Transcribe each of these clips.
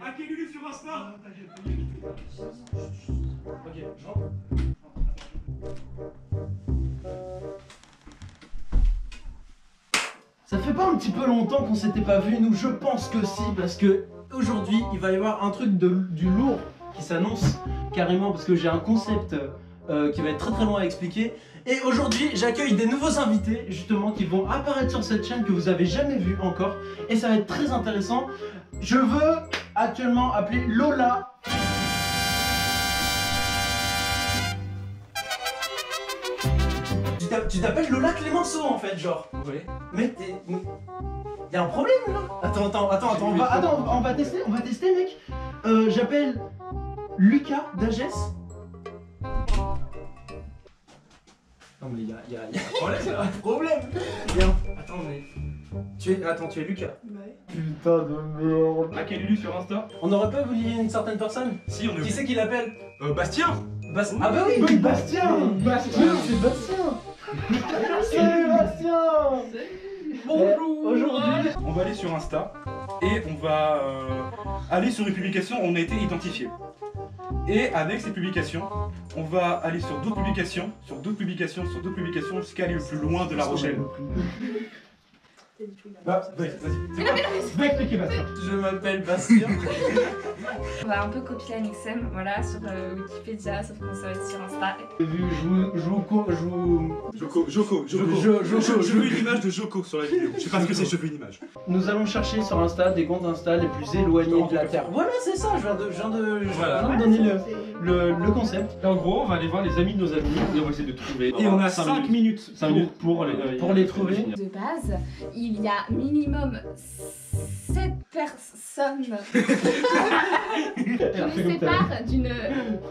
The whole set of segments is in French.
Akelulu sur Insta. Ok, je rentre. Ça fait pas un petit peu longtemps qu'on s'était pas vu, nous? Je pense que si, parce que aujourd'hui il va y avoir un truc du lourd qui s'annonce carrément, parce que j'ai un concept qui va être très long à expliquer. Et aujourd'hui j'accueille des nouveaux invités justement qui vont apparaître sur cette chaîne que vous avez jamais vu encore, et ça va être très intéressant. Je veux actuellement appeler Lola. Tu t'appelles Lola Clémenceau en fait, genre. Oui. Mais y'a un problème là. Attends, on va tester, mec. J'appelle Lucas d'Agès. Non mais y'a un problème, y'a un problème. Bien. Attends mais... tu es Lucas. Ouais. Putain de merde. Akelulu sur Insta. On aurait pas oublié une certaine personne? Si, on est. Qui c'est qui l'appelle? Bastien. Ah bah oui, Bastien. C'est Bastien. Salut Bastien. Bonjour. Aujourd'hui, On va aller sur Insta et on va aller sur une publication où on a été identifié. Et avec ces publications, on va aller sur d'autres publications, jusqu'à aller le plus loin de La Rochelle. bah, vas-y. Va expliquer Bastien. Je m'appelle Bastien. On va un peu copier la Nixem, voilà, sur Wikipédia, sauf qu'on ça va être sur Insta. J'ai vu, Je veux une image de Joko sur la vidéo. Je sais pas ce que c'est, je veux une image. Nous allons chercher sur Insta des comptes Insta les plus éloignés de la Terre. Voilà, c'est ça, je viens de donner le concept. Et en gros, on va aller voir les amis de nos amis et on va essayer de trouver. Et on a 5 minutes. 5 minutes pour les trouver. De base, il y a minimum 7 personnes qui nous séparent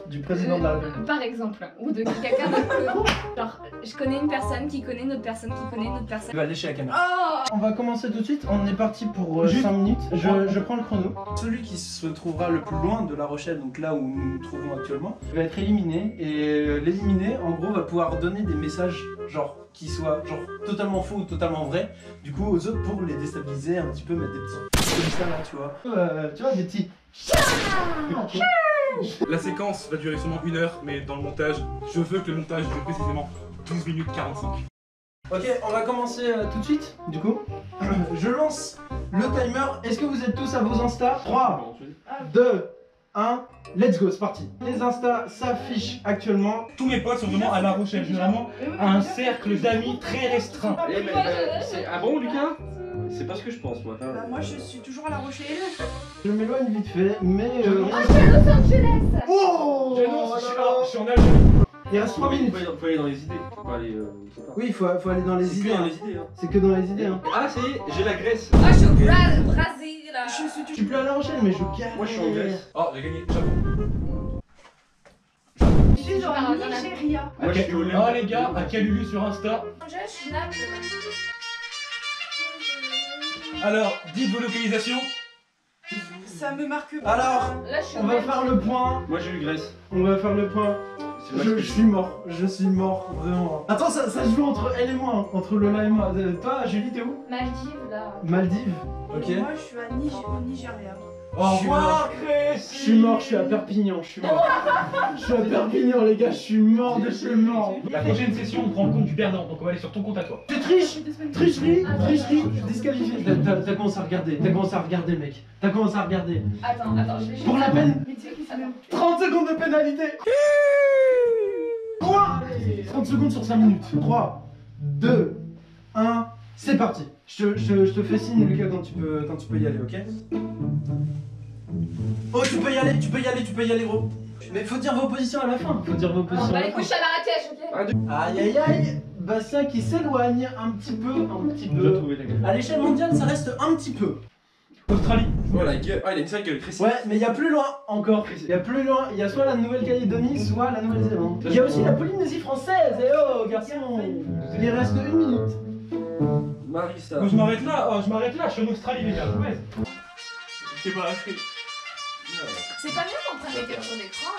du président de la République. par exemple, ou de quelqu'un d'autre. Genre, je connais une personne qui connaît une autre personne qui connaît une autre personne. Tu vas lécher la caméra. Oh! On va commencer tout de suite, on est parti pour 5 minutes. Je prends le chrono. Celui qui se trouvera le plus loin de La Rochelle, donc là où nous nous trouvons actuellement, va être éliminé. Et l'éliminé, en gros, va pouvoir donner des messages genre qui soient genre totalement faux ou totalement vrais, du coup aux autres pour les déstabiliser un petit peu, mettre des petits comme ça là, tu vois, des petits. La séquence va durer seulement 1 heure, mais dans le montage, je veux que le montage dure précisément 12 minutes 45. Ok, on va commencer tout de suite, du coup. Je lance le timer. Est-ce que vous êtes tous à vos Insta? 3, 2, 1, let's go, c'est parti. Les Insta s'affichent actuellement. Tous mes potes sont vraiment à La Rochelle, j'ai vraiment un cercle d'amis très restreint. Ah bon, Lucas? C'est pas ce que je pense, moi. Bah, moi je suis toujours à La Rochelle. Je m'éloigne vite fait, mais... Oh, je suis à Los Angeles! Oh, J'annonce, je suis en Algérie. il reste 3 minutes. Faut aller dans les idées. Faut pas aller. Je sais pas. Oui, il faut aller dans les C'est idées. que dans hein. les idées. Hein. C'est que dans les idées. Hein. Ah, ça y est, j'ai la Grèce. Ah, je suis au Brésil! Je suis plus à La Rochelle, mais je galère. Moi, je suis en Grèce. Oh, j'ai gagné, j'avoue. Je suis dans le Nigeria. Moi, je suis au Oh les gars, Akelulu sur Insta. Je suis Naples. Alors, dites vos localisations. Ça me marque pas. Alors, Là, je suis on va faire le point. Moi, j'ai eu Grèce. On va faire le point. C'est moi Je suis mort, vraiment. Attends, ça se joue entre elle et moi, hein, entre Lola et moi. Toi, Julie, t'es où? Maldives, là. Maldives. Ok. Moi je suis au Nigeria. Au revoir, je suis mort, je suis à Perpignan, je suis mort. Je suis à Perpignan, les gars, je suis mort de chez mort. La prochaine session, on prend le compte du perdant, donc on va aller sur ton compte à toi. Tu triches, tricherie, disqualifié. T'as commencé à regarder, mec. T'as commencé à regarder. Attends, je vais Pour la peine, Mais tu sais qui c'est même. 30 secondes de pénalité. Quoi? 30 secondes sur 5 minutes. 3, 2, 1, c'est parti. Je te fais signe, Lucas, quand tu peux y aller, ok? Oh, tu peux y aller, gros. Mais faut dire vos positions à la fin. On va les coucher à Marrakech, ok? Aïe aïe aïe. Bastien qui s'éloigne un petit peu. On doit trouver la Grèce. À l'échelle mondiale, ça reste un petit peu. Australie. Oh, la gueule. Ah, il a une sale gueule. Crécy. Ouais, mais il y a plus loin encore. Il y a plus loin. Il y a soit la Nouvelle-Calédonie, soit la Nouvelle-Zélande. Il y a aussi la Polynésie française. Eh oh, garçon. Il reste 1 minute. Marissa. Je m'arrête là, je suis en Australie, les gars. Ouais. Je sais pas, C'est pas mieux qu'on prenne les captures d'écran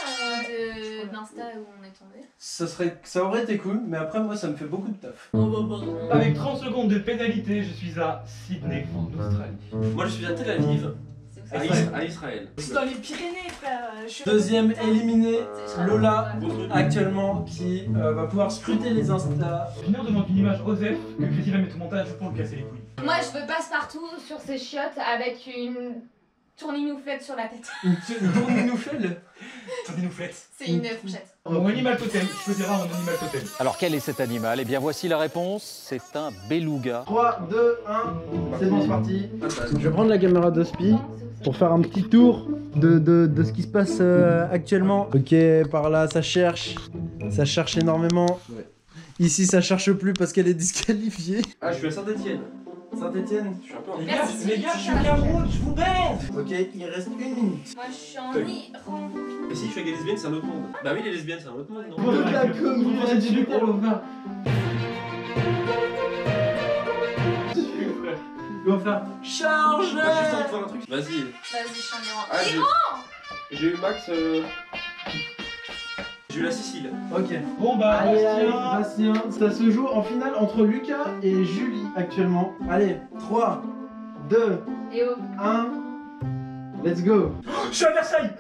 d'Insta où on est tombé? Ça aurait été cool, mais après, moi, ça me fait beaucoup de taf. Avec 30 secondes de pénalité, je suis à Sydney, en Australie. Moi, je suis à Tel Aviv. C'est où À Israël. C'est dans les Pyrénées, frère. Deuxième éliminé, Lola, actuellement, qui va pouvoir scruter les Insta. Finir demande une image Osef que Chrissy va mettre au montage pour le casser les couilles. Moi, je veux passe-partout sur ces chiottes avec une tourninouflette sur la tête. Une tourninouflette. Tourninouflette. C'est une fourchette. Mon animal totem, je choisirai mon animal totem. Alors quel est cet animal? Eh bien voici la réponse, c'est un beluga. 3, 2, 1, c'est bon, c'est parti. Je vais prendre la caméra d'Ospi pour faire un petit tour de ce qui se passe actuellement. Ok, par là, ça cherche énormément. Ouais. Ici, ça cherche plus parce qu'elle est disqualifiée. Ah, je suis à Saint-Etienne. Saint-Etienne. Je suis un peu en Merci. Les gars, je suis Cameroun, je vous baise. Ok, il reste 1 minute. Moi, je suis en Iran. Mais si je suis avec les lesbiennes, c'est un autre monde. Bah oui, les lesbiennes, c'est un autre monde, non? Toute la communauté on va faire charge. Bah, j'ai juste envie de faire un truc. Vas-y. Vas-y, je suis en Iran. Ah, j'ai eu Max. J'ai eu la Sicile. Ok. Bon bah, Allez, Bastien. Bastien, ça se joue en finale entre Lucas et Julie actuellement. Allez, 3, 2, Et oh. 1, let's go. Je suis à Versailles.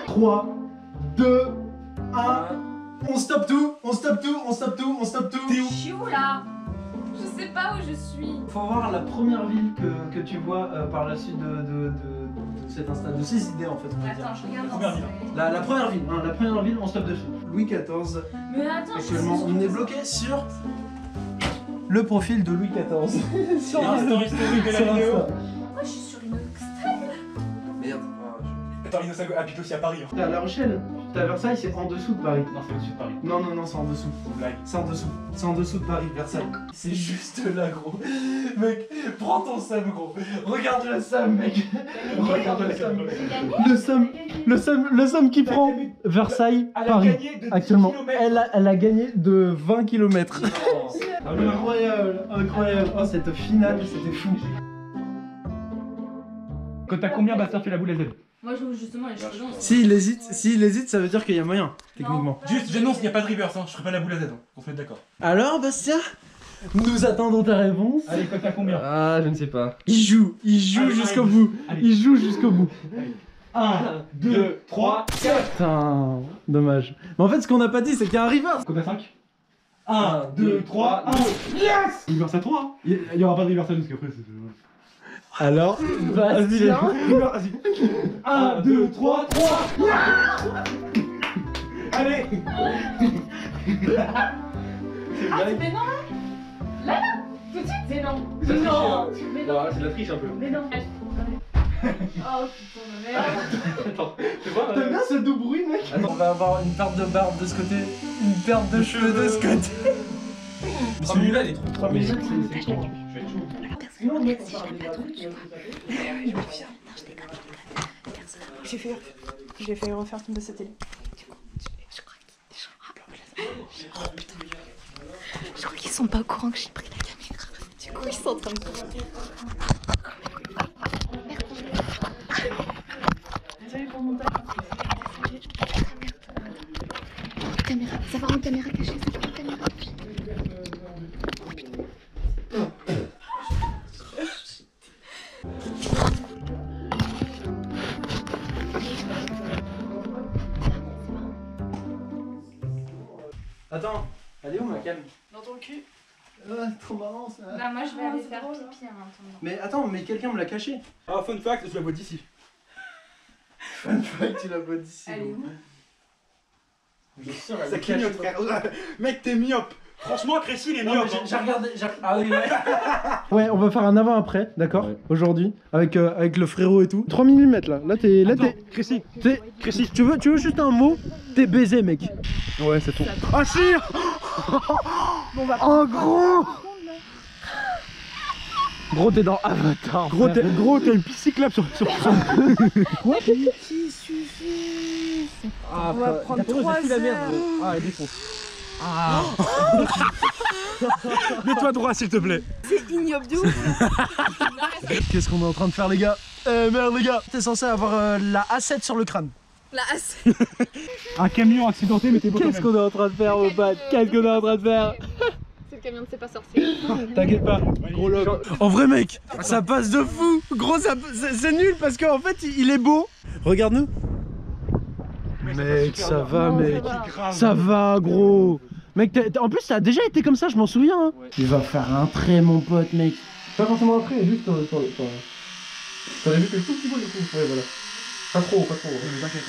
3, 2, 1, on stoppe tout. Je suis où là? Je sais pas où je suis. Faut voir la première ville que tu vois par la suite de cet instant, de ces idées en fait. On va dire. Attends, je regarde. Première ville. La première ville, hein, la première ville, on stoppe dessus. Louis XIV. Mais attends, Actuellement, on est bloqué sur le profil de Louis XIV. Sur L'instant historique de la vidéo. Pourquoi je suis sur une stèle? Merde. Attends, Inosa habite aussi à Paris. T'es à La Rochelle, t'es à Versailles, c'est en dessous de Paris. Non, c'est au-dessus de Paris. Non, c'est en dessous. Blague. C'est en dessous de Paris, Versailles. C'est juste là, gros. Mec, prends ton Sam, gros. Regarde le Sam, mec. Regarde le Sam. Le Sam qui prend Versailles, Paris. Actuellement, elle a gagné de 20 km. Incroyable. Oh, cette finale, c'était fou. Quand t'as combien Bastien fait la boule à Z? Moi, je trouve justement les cheveux longs. S'il hésite, ça veut dire qu'il y a moyen, techniquement. Juste, j'annonce qu'il n'y a pas de reverse, hein. Je ferai pas la boule à Z, hein. On se met d'accord. Alors, Bastien, nous attendons ta réponse. Allez, quand t'as combien? Ah, je ne sais pas. Il joue Allez, jusqu'au allez. bout. Allez. Il joue jusqu'au bout. 1, 2, 3, 4. Putain, dommage. Mais en fait, ce qu'on n'a pas dit, c'est qu'il y a un reverse. Combien 5? 1, 2, 3, 1. Yes! Reverse à 3. Il y aura pas de reverse à 2 parce qu'après c'est. Alors, Bastien. Vas-y. 1, 2, 3, 3. Allez! Ah, mais non! Là, tout de suite, c'est non! Ça triche, Non! Mais non! C'est de la triche un peu. Mais non! Oh putain de merde! Attends, c'est quoi T'aimes bien ce doux bruit, mec? Attends, on va avoir une perte de barbe de ce côté, une perte de cheveux de ce côté. Celui-là, il est trop. 3 minutes, c'est trop. Je vais être chaud. Non, mec, on parle des gratuits, J'ai fait refaire de cette télé. Je crois qu'ils sont pas au courant que j'ai pris la caméra. Du coup, ils sont en train de... Désolée pour mon montage. Caméra, ça va en caméra cachée, ça va en caméra cachée. Attends, elle est où ma cam? Dans ton cul. Trop marrant ça. Bah, moi, je vais aller c'est faire drôle, pipi en attendant. Mais attends, mais quelqu'un me l'a caché. Ah, fun fact, c'est sous la boîte d'ici. Fun fact, tu l'as pas dit si. Elle est où? Je suis sûr, elle Ça est clignote, cachée. frère. Mec, t'es myope. Franchement, Crécy, il est Non, mais myope. j'ai regardé. Ah oui, ouais. Ouais, on va faire un avant-après, d'accord? Ouais. Aujourd'hui, avec le frérot et tout. 3 mm là. Là, t'es. Crécy. Crécy, tu veux juste un mot? T'es baisé, mec. Ouais, c'est tout. Ah si! Oh gros! Gros, t'es dans Avatar. Gros, t'as une pisciclable sur. Quoi? Qui suffit. Ah, On va prendre 3 heures. Ah, elle défonce. Ah. Mets-toi droit, s'il te plaît. C'est ignoble de ouf. Qu'est-ce qu'on est en train de faire, les gars? Merde, les gars! T'es censé avoir la A7 sur le crâne. La AC. Un camion accidenté, mais t'es beau quand même. Qu'est-ce qu'on est en train de faire, mon pote? Qu'est-ce qu'on est en train de faire? c'est le camion de C'est pas sorcier. T'inquiète pas, gros lob. En vrai mec, ça passe de fou. Gros, c'est nul parce qu'en fait il est beau. Regarde-nous. Mec, ça va mec. Ça va gros. Mec, en plus ça a déjà été comme ça, je m'en souviens. Hein. Ouais. Il va faire un trait mon pote mec. Pas forcément un trait, juste sur le... T'en as vu que le tout petit bout du coup. Ouais voilà. Pas trop. Mais t'inquiète.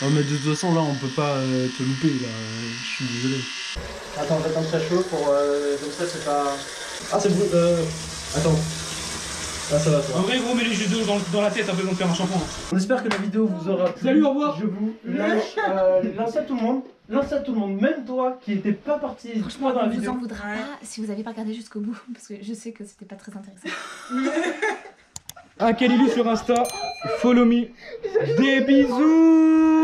Oh mais de toute façon là on peut pas te louper là, je suis désolé. Attends, j'attends que ça chauffe pour... comme ça c'est pas... Ah c'est brûlé, attends. Ah ça va. En vrai gros, mets les jeux d'eau dans la tête, t'as besoin de faire un shampoing. On espère que la vidéo vous aura plu. Salut, au revoir. Je vous lâche, lance à tout le monde, même toi qui n'étais pas parti Franchement, dans la on vous vidéo. en voudra pas si vous avez pas regardé jusqu'au bout, parce que je sais que c'était pas très intéressant. Akelilu sur Insta, follow me. Des bisous.